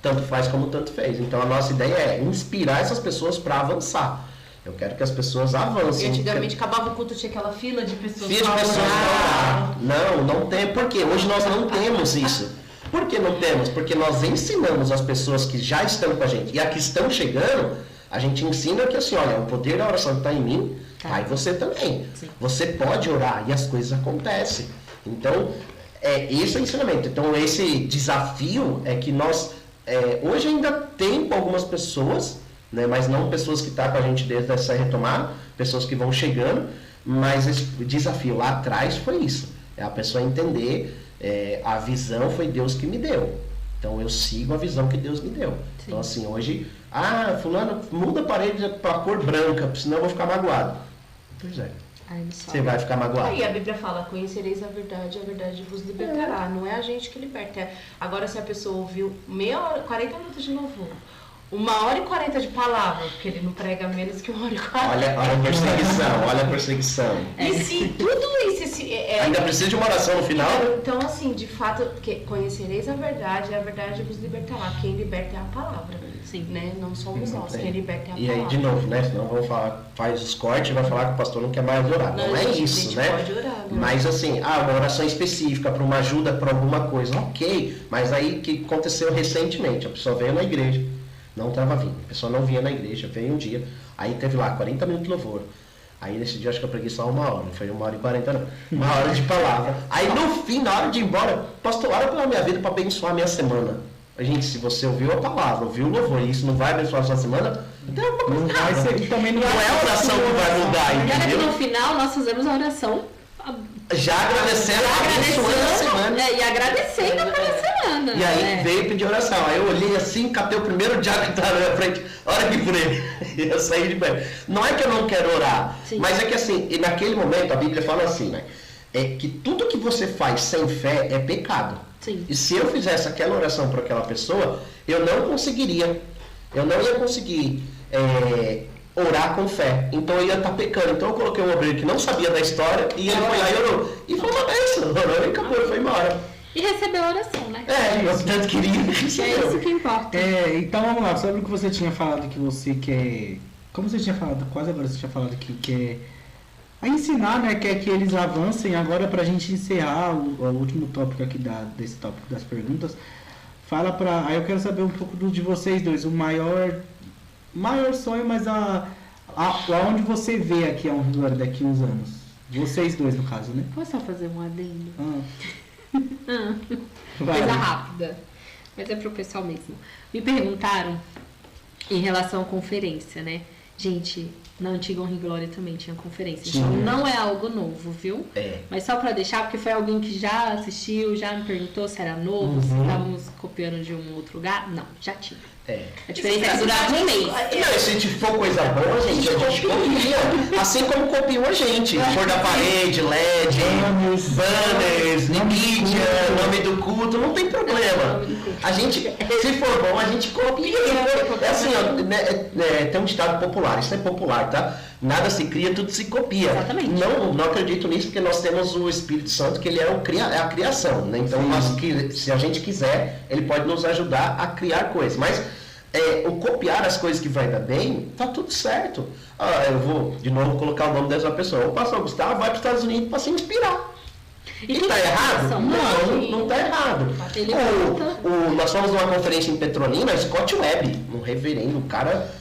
tanto faz como tanto fez. Então a nossa ideia é inspirar essas pessoas para avançar. Eu quero que as pessoas avancem. E antigamente acabava o culto, tinha aquela fila de pessoas para orar. Não tem. Por quê? Hoje nós não temos isso. Por que não temos? Porque nós ensinamos as pessoas que já estão com a gente e a que estão chegando, a gente ensina que assim, olha, o poder da oração está em mim, tá em você também. Sim. Você pode orar e as coisas acontecem. Então, esse é o ensinamento. Então, esse desafio é que nós, hoje ainda tem com algumas pessoas, né, mas não pessoas que estão com a gente desde essa retomada, pessoas que vão chegando, mas esse desafio lá atrás foi isso. É a pessoa entender, a visão foi Deus que me deu. Então eu sigo a visão que Deus me deu. Sim. Então assim, hoje, fulano, muda a parede para cor branca, senão eu vou ficar magoado. Pois é. Você vai ficar magoado. Aí a Bíblia fala, conhecereis a verdade vos libertará. Não é a gente que liberta. Agora se a pessoa ouviu 40 minutos de louvor, 1h40 de palavra, porque ele não prega menos que 1h40. Olha a perseguição. E se tudo isso... Ainda precisa de uma oração no final? Então, assim, de fato, conhecereis a verdade vos libertará. Quem liberta é a palavra. Sim. Né? Não somos nós, quem liberta é a palavra. E aí, palavra. de novo, né? Senão vamos falar, faz os cortes e vai falar que o pastor não quer mais orar. Não é isso, né? Pode orar, né? Mas assim, uma oração específica para uma ajuda para alguma coisa, ok. Mas aí que aconteceu recentemente, a pessoa veio na igreja, não estava vindo, a pessoa não vinha na igreja, veio um dia, aí teve lá 40 minutos de louvor. Aí nesse dia acho que eu preguei só 1 hora, não foi 1h40 não, 1 hora de palavra. Aí no fim, na hora de ir embora, pastor, ora pela minha vida para abençoar a minha semana. Gente, se você ouviu a palavra, ouviu o louvor e isso não vai abençoar a sua semana, então alguma coisa vai ser, também não é a oração que vai mudar, entendeu? E no final nós fizemos a oração já agradecendo a semana. E agradecendo pela semana. E aí veio pedir oração. Aí eu olhei assim, catei o primeiro diabo que estava na minha frente, ora aqui por ele. E eu saí de pé. Não é que eu não quero orar, sim, mas é que assim, e naquele momento a Bíblia fala assim, né? É que tudo que você faz sem fé é pecado. Sim. E se eu fizesse aquela oração para aquela pessoa, eu não conseguiria. Eu não ia conseguir orar com fé. Então eu ia estar pecando. Então eu coloquei um obreiro que não sabia da história e ele foi lá e orou. E foi uma bênção. Orou e acabou, foi embora. E recebeu a oração, né? Eu tanto queria. É isso que importa. Então vamos lá, sobre o que você tinha falado que você quer. Como você tinha falado, quase agora você tinha falado que quer ensinar, né? Quer que eles avancem. Agora, pra gente encerrar o último tópico aqui desse tópico das perguntas, aí eu quero saber um pouco de vocês dois, o maior sonho, mas aonde você vê aqui daqui a uns anos. Vocês dois, no caso, né? Posso só fazer um adendo? Vai. Coisa rápida, mas é pro pessoal mesmo. Me perguntaram em relação à conferência, né? Gente, na antiga Honra e Glória também tinha conferência. Então não é algo novo, viu? Mas só pra deixar, porque foi alguém que já assistiu, já me perguntou se era novo, se estávamos copiando de um outro lugar. Não, já tinha. A diferença é que durava um mês. Não, se for coisa boa, gente, a gente copia. Assim como copiou a gente. Cor da parede, LED, banners, mídia, nome do culto, não tem problema. A gente, se for bom, a gente copia. É assim, ó, tem um ditado popular, isso é popular, tá? Nada se cria, tudo se copia. Exatamente. Não acredito nisso, porque nós temos o Espírito Santo, que ele é a criação, né? Então, se a gente quiser, ele pode nos ajudar a criar coisas. Mas o copiar as coisas que vai dar bem, tá tudo certo. Eu vou, de novo, colocar o nome dessa pessoa. O pastor Gustavo vai para os Estados Unidos para se inspirar. E tá errado? Não tá errado. Nós fomos numa conferência em Petrolina, Scott Webb, um reverendo, um cara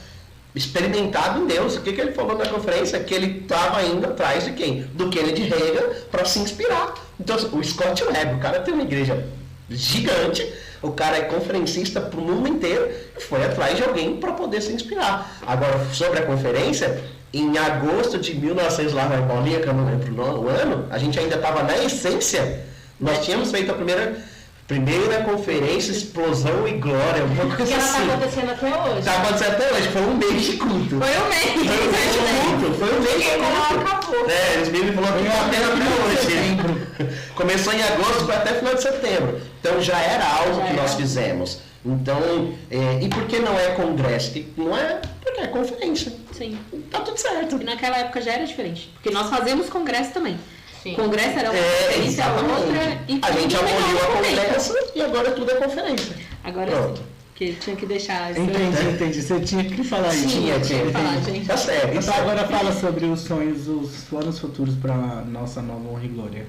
experimentado em Deus. O que ele falou na conferência? Que ele estava indo atrás de quem? Do Kennedy Reagan para se inspirar. Então, o Scott Webb, o cara tem uma igreja gigante, o cara é conferencista para o mundo inteiro e foi atrás de alguém para poder se inspirar. Agora, sobre a conferência, em agosto de 1900, lá na Paulinha, que eu não lembro o ano, a gente ainda estava na essência. Nós tínhamos feito a primeira conferência, explosão e glória, uma coisa assim. Ela está acontecendo até hoje. Está acontecendo até hoje, foi um mês de culto. Foi um mês de culto. Acabou. Eles me falaram que está tendo até hoje. Começou em agosto, foi até final de setembro. Então já era algo que nós fizemos. Então, e por que não é congresso? Não é porque é conferência. Sim. Tá tudo certo. E naquela época já era diferente. Porque nós fazíamos congresso também. Sim. Congresso era uma conferência, outra. E a gente aboliu a conferência e agora tudo é conferência. Agora pronto. sim. Porque tinha que deixar isso. Entendi. Você tinha que falar isso. Tinha. falar, gente. Tá certo. Então agora fala sobre os sonhos, os planos futuros para nossa nova honra e glória.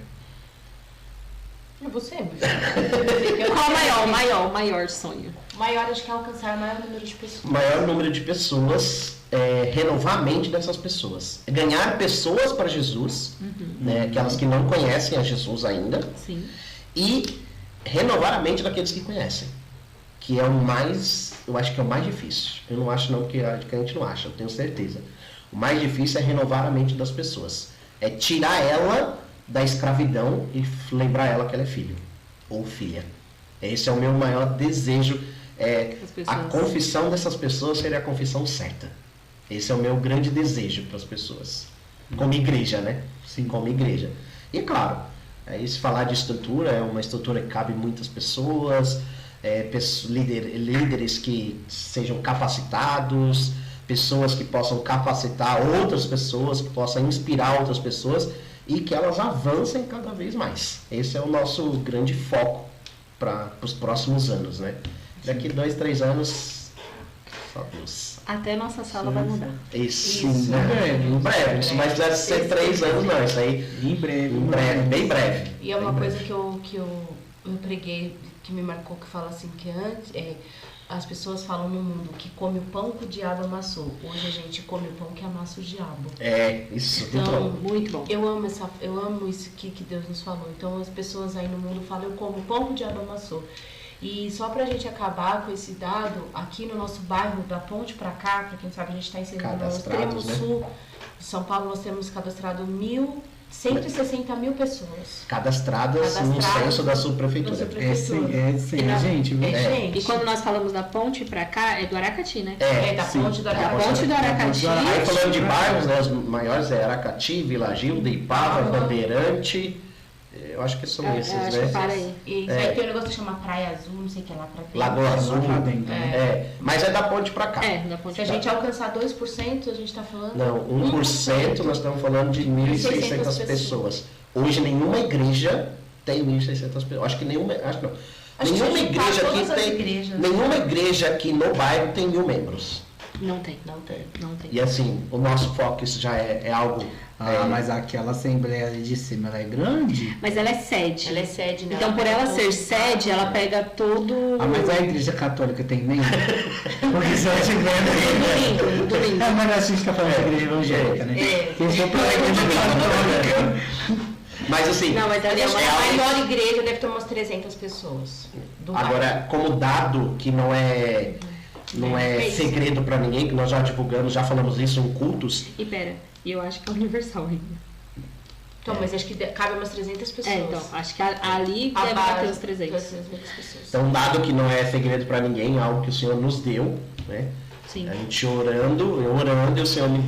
É você, Qual o maior sonho? O maior, acho que é alcançar o maior número de pessoas. Maior número de pessoas, renovar a mente dessas pessoas. Ganhar pessoas para Jesus, né, aquelas que não conhecem a Jesus ainda. Sim. E renovar a mente daqueles que conhecem. Que é o mais, eu acho que é o mais difícil. Eu não acho não, porque a gente não acha, eu tenho certeza. O mais difícil é renovar a mente das pessoas. É tirar ela da escravidão e lembrar ela que ela é filho ou filha. Esse é o meu maior desejo. A confissão dessas pessoas seria a confissão certa. Esse é o meu grande desejo para as pessoas. Como igreja, né? Sim. Como igreja. E claro, se falar de estrutura, é uma estrutura que cabe muitas pessoas, líderes que sejam capacitados, pessoas que possam capacitar outras pessoas, que possam inspirar outras pessoas e que elas avancem cada vez mais. Esse é o nosso grande foco para os próximos anos, né? Daqui 2, 3 anos, só Deus. Até nossa sala vai mudar. Isso. Em breve. Isso vai precisar ser 3 anos, não. Isso aí. Em breve, bem breve. E é uma coisa que eu preguei, que me marcou, que fala assim, que antes as pessoas falam no mundo que come o pão que o diabo amassou. Hoje a gente come o pão que amassa o diabo. Isso. Então, muito bom. Eu amo isso que Deus nos falou. Então as pessoas aí no mundo falam, eu como o pão que o diabo amassou. E só pra gente acabar com esse dado, aqui no nosso bairro, da ponte pra cá, pra quem sabe, a gente tá inserido no extremo sul de São Paulo, nós temos cadastrado 160 mil pessoas. Cadastradas no censo da subprefeitura. Gente. E quando nós falamos da ponte pra cá, é do Aracati, né? Da ponte do Aracati. Ponte do Aracati. Aí falando de bairros, né, os maiores é Aracati, Vila Gilda, Ipava, Bandeirante. Eu acho que são esses, acho né? que para aí. E aí tem um negócio que chama Praia Azul, não sei o que lá pra dentro. Lagoa Azul. Mas é da ponte pra cá. Da ponte. Se a gente alcançar 2%, a gente tá falando... Não, 1% nós estamos falando de 1.600 pessoas. Hoje nenhuma igreja tem 1.600 pessoas. Acho que nenhuma... Acho que não. Nenhuma igreja aqui no bairro tem 1.000 membros. Não tem. E assim, o nosso foco, isso já é algo... mas aquela Assembleia de cima, ela é grande? Mas ela é sede. Ela é sede, né? Então, por ela ser sede, ela pega todo... mas a Igreja Católica tem membro? Porque se ela tiver... No domingo. Mas a gente está falando da Igreja Evangélica, né? Eu sou para a Igreja Católica. Mas assim... Não, mas ali a maior igreja deve ter umas 300 pessoas. Agora, como dado que não é segredo para ninguém, que nós já divulgamos, já falamos isso em cultos. E eu acho que é universal ainda. Então, mas acho que cabe umas 300 pessoas. Então, acho que ali deve bater os 300. pessoas. Então, dado que não é segredo para ninguém, algo que o Senhor nos deu, né? Sim. A gente orando, e o Senhor me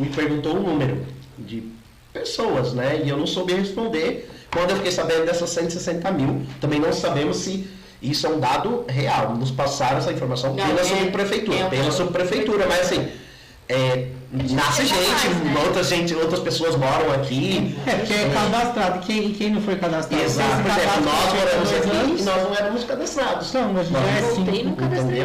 perguntou o número de pessoas, né? E eu não soube responder. Quando eu fiquei sabendo dessas 160 mil, também não sabemos se isso é um dado real. Nos passaram essa informação pela subprefeitura. Mas assim, nasce outras pessoas moram aqui. Porque é cadastrado. Quem não foi cadastrado? Exato. Por exemplo, nós moramos aqui e nós não éramos cadastrados. Não, mas já é voltei no cadastro.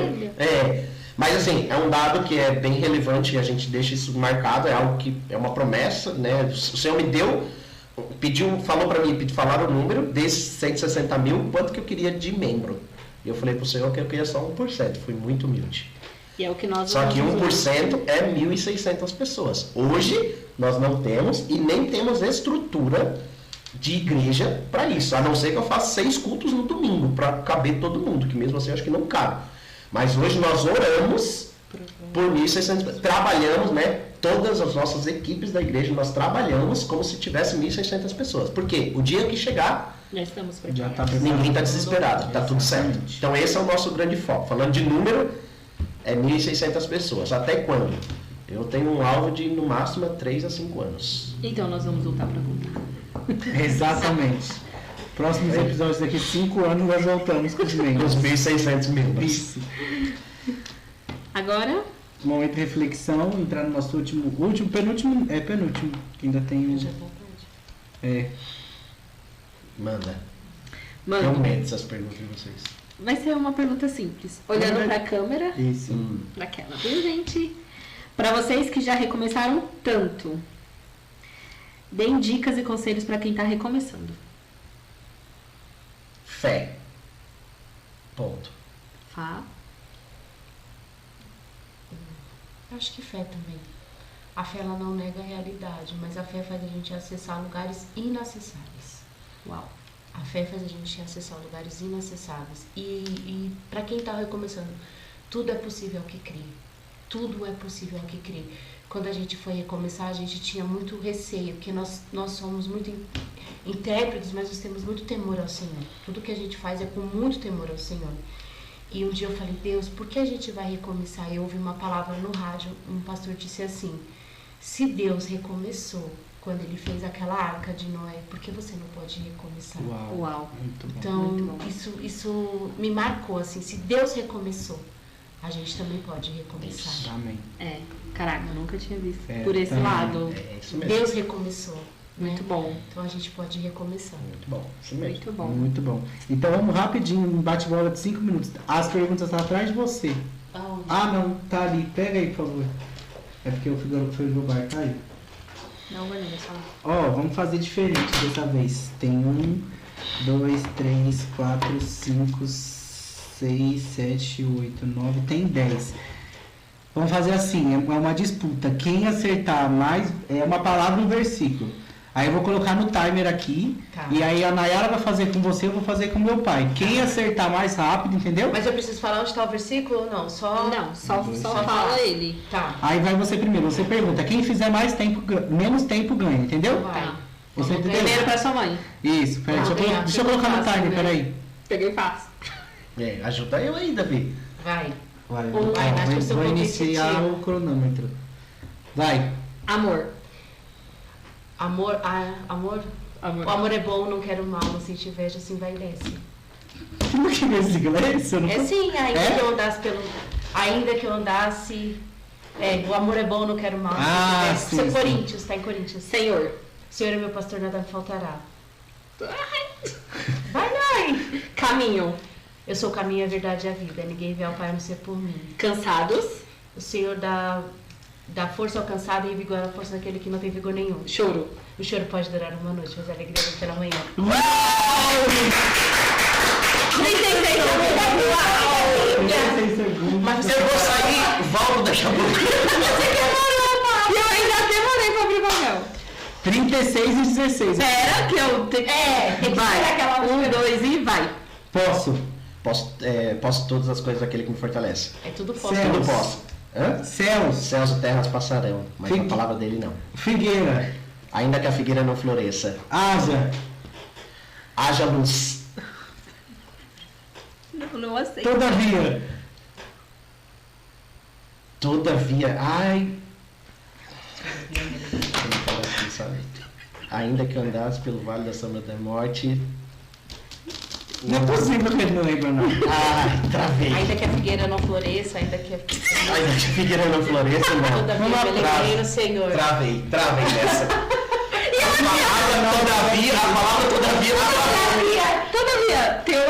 Mas assim, é um dado que é bem relevante e a gente deixa isso marcado, é algo que é uma promessa, né? O Senhor me deu, falou para mim, falaram o número desses 160 mil, quanto que eu queria de membro. E eu falei pro Senhor que eu queria só 1%, fui muito humilde. E é o que nós só que 1% é 1.600 pessoas. Hoje nós não temos e nem temos estrutura de igreja para isso, a não ser que eu faça 6 cultos no domingo para caber todo mundo, que mesmo assim eu acho que não cabe. Mas hoje nós oramos por 1.600, trabalhamos, né? Todas as nossas equipes da igreja, nós trabalhamos como se tivesse 1.600 pessoas. Por quê? O dia que chegar, ninguém está desesperado, está tudo certo. Então esse é o nosso grande foco. Falando de número, é 1.600 pessoas. Até quando? Eu tenho um alvo de, no máximo, 3 a 5 anos. Então nós vamos voltar para contar. Exatamente. Próximos episódios, daqui 5 anos, nós voltamos com os membros. Os 1.600 membros. Isso. Agora? Momento de reflexão, entrar no nosso penúltimo, que ainda tem Manda. Manda. Tenho medo dessas perguntas de vocês. Vai ser uma pergunta simples. Olhando pra câmera, Isso. naquela, viu, gente? Pra vocês que já recomeçaram tanto, deem dicas e conselhos pra quem tá recomeçando. Fé. Ponto. Fá. Eu acho que fé também. A fé, ela não nega a realidade, mas a fé faz a gente acessar lugares inacessáveis. Uau. A fé faz a gente acessar lugares inacessáveis. E para quem está recomeçando, tudo é possível ao que crê. Tudo é possível ao que crê. Quando a gente foi recomeçar, a gente tinha muito receio, porque nós somos muito intrépidos, mas nós temos muito temor ao Senhor. Tudo que a gente faz é com muito temor ao Senhor. E um dia eu falei, Deus, por que a gente vai recomeçar? Eu ouvi uma palavra no rádio, um pastor disse assim, se Deus recomeçou quando ele fez aquela arca de Noé, por que você não pode recomeçar? Uau. Muito bom. Então, Muito bom. isso me marcou, assim, se Deus recomeçou, a gente também pode recomeçar. Amém. É, caraca, eu nunca tinha visto É, por esse também. lado. É isso mesmo. Deus recomeçou. Muito bom. Então a gente pode recomeçar. Muito bom. Isso mesmo. Muito bom. Muito bom. Então vamos rapidinho, um bate-bola de 5 minutos. As perguntas estão atrás de você. Aonde? Ah, não, tá ali. Pega aí, por favor. É porque o frigobar tá aí. Não, Vanessa, só. Ó, vamos fazer diferente dessa vez. Tem 1, 2, 3, 4, 5, 6, 7, 8, 9, tem 10. Vamos fazer assim, é uma disputa. Quem acertar mais é uma palavra e um versículo. Aí eu vou colocar no timer aqui. Tá. E aí a Nayara vai fazer com você, eu vou fazer com meu pai. Quem acertar mais rápido, entendeu? Mas eu preciso falar onde está o versículo ou não? Só. Não, só Dois, fala ele. Tá. Aí vai você primeiro. Você pergunta, quem fizer mais tempo, menos tempo ganha, entendeu? Vai. Tá. Você Vamos entendeu? Primeiro pra sua mãe. Isso, peraí, Tá, deixa eu colocar no fácil, timer, né? peraí. Peguei fácil. É, ajuda eu aí, Davi. Vai. Vai, Vai, mas vou, eu sou vou iniciar competitiva. o cronômetro. Vai. Amor. Amor. Amor. Amor. O amor é bom, não quero mal, não sente inveja, assim vai e desce. Como que versículo é esse? Eu não É sim, ainda É? que eu andasse pelo. Ainda que eu andasse. O amor é bom, não quero mal. Ah, assim, sim, vai e desce. sim. Coríntios, tá em Coríntios. Senhor. Senhor é meu pastor, nada me faltará. Vai, mãe! Caminho. Eu sou o caminho, a verdade e a vida. Ninguém vê ao Pai a não ser por mim. Cansados. O Senhor dá força ao cansado e revigora a força daquele que não tem vigor nenhum. Choro. O choro pode durar uma noite, mas a alegria vem pela manhã. 36 segundos. Mas Eu vou sair, volto daqui a pouco. E eu ainda demorei pra abrir o papel. 36 e 16. Espera que eu... tem que ser Vai. aquela 1, 2 e vai. Posso. Posso todas as coisas daquele que me fortalece. É tudo forte. Céus. Tudo posso. Hã? Céus. Céus e terras passarão, mas Fique. a palavra dele não. Figueira. Ainda que a figueira não floresça, Haja. haja luz. Não aceito. Todavia. Todavia, ai. Como fala assim, sabe? Ainda que eu andasse pelo vale da sombra da morte. Não é possível que ele não lembra, não. Ai, travei. Ainda que a figueira não floresça, ainda que a Ainda que a figueira não floresça, não. Todavia Vamos lá, me alegrei no Senhor. Travei nessa. A palavra todavia. Todavia, tem uma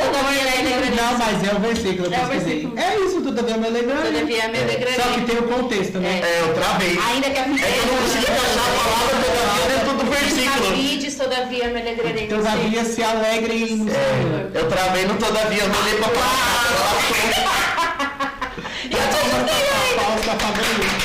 Não, mas é o versículo. Eu É o pesquisei. versículo. É isso, todavia me alegrarei. Todavia me alegrarei. Só que tem o contexto, né? Eu travei. Ainda que a figueira Eu não consegui encaixar a palavra todavia dentro do versículo. Cavides, todavia me alegrarei no Todavia Senhor. se alegrem no Senhor. Eu travei no todavia, eu não olhei pra palavra. Pausa favorita.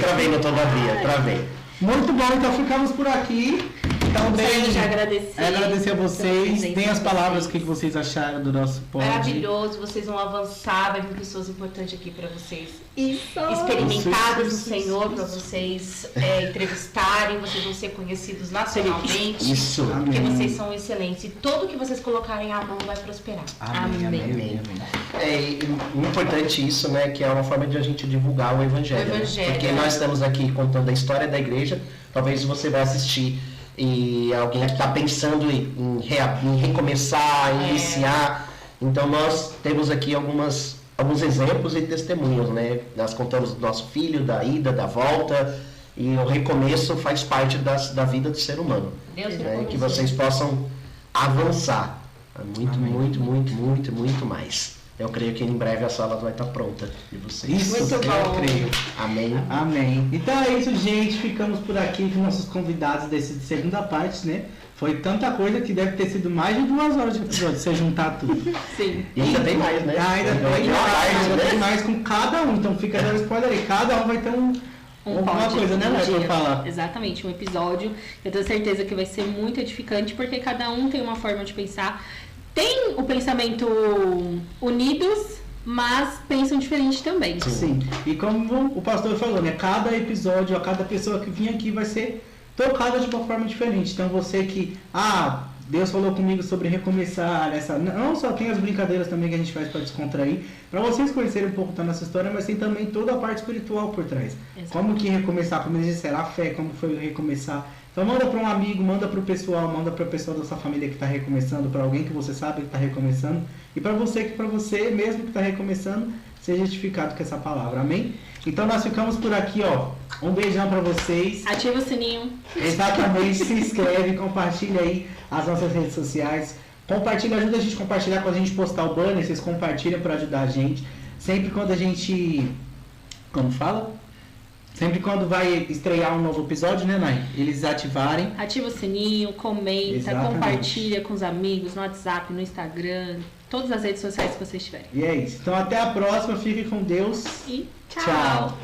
Travei no todavia, travei. Muito bom, então ficamos por aqui. Então, Gostaria de agradecer. agradecer a vocês. Presença Deem as de palavras, o vocês. que vocês acharam do nosso pod. Maravilhoso, vocês vão avançar, vai vir pessoas importantes aqui para vocês Isso. experimentadas no Isso. Senhor, para vocês entrevistarem, vocês vão ser conhecidos nacionalmente. Isso. Porque vocês são excelentes e tudo que vocês colocarem a mão vai prosperar. Amém, amém, amém, amém. É importante isso, né? Que é uma forma de a gente divulgar o Evangelho. O Evangelho, Né? Porque é. nós estamos aqui contando a história da igreja. Talvez você vai assistir e alguém está pensando em recomeçar, em iniciar. Então nós temos aqui alguns exemplos e testemunhos, né? Nós contamos do nosso filho, da ida, da volta. E o recomeço faz parte da vida do ser humano. Deus Né? recomeçou. Que vocês possam avançar. Muito, Amém. muito mais. Eu creio que em breve a sala vai estar pronta de vocês. Isso, Muito eu bom. creio. Amém. Amém. Então é isso, gente. Ficamos por aqui com nossos convidados desse segunda parte, né? Foi tanta coisa que deve ter sido mais de 2 horas de episódio, se eu juntar tudo. Sim. E ainda tem mais, né? Ainda tem mais com cada um, então fica dando spoiler aí. Cada um vai ter alguma pod, coisa, né, Léo, pra dia. falar. Exatamente, um episódio. Eu tenho certeza que vai ser muito edificante, porque cada um tem uma forma de pensar. Tem o pensamento unidos, mas pensam diferente também. Sim. E como o pastor falou, né? Cada episódio, a cada pessoa que vinha aqui vai ser tocada de uma forma diferente. Então você que, Deus falou comigo sobre recomeçar, não só tem as brincadeiras também que a gente faz para descontrair, para vocês conhecerem um pouco da nossa história, mas tem também toda a parte espiritual por trás. Exato. Como que recomeçar, como eles disseram, a fé, como foi recomeçar. Então manda para um amigo, manda para o pessoal, manda para a pessoa da sua família que está recomeçando, para alguém que você sabe que está recomeçando, e para você mesmo que está recomeçando, seja edificado com essa palavra, amém? Então nós ficamos por aqui, ó. Um beijão para vocês. Ativa o sininho. Exatamente, se inscreve, compartilha aí as nossas redes sociais. Compartilha, ajuda a gente a compartilhar quando a gente postar o banner, vocês compartilham para ajudar a gente. Sempre quando a gente, como fala? Sempre quando vai estrear um novo episódio, né, Nai? Eles ativarem. Ativa o sininho, comenta, Exatamente. Compartilha com os amigos, no WhatsApp, no Instagram, todas as redes sociais que vocês tiverem. E é isso. Então até a próxima, fique com Deus. E Tchau. tchau.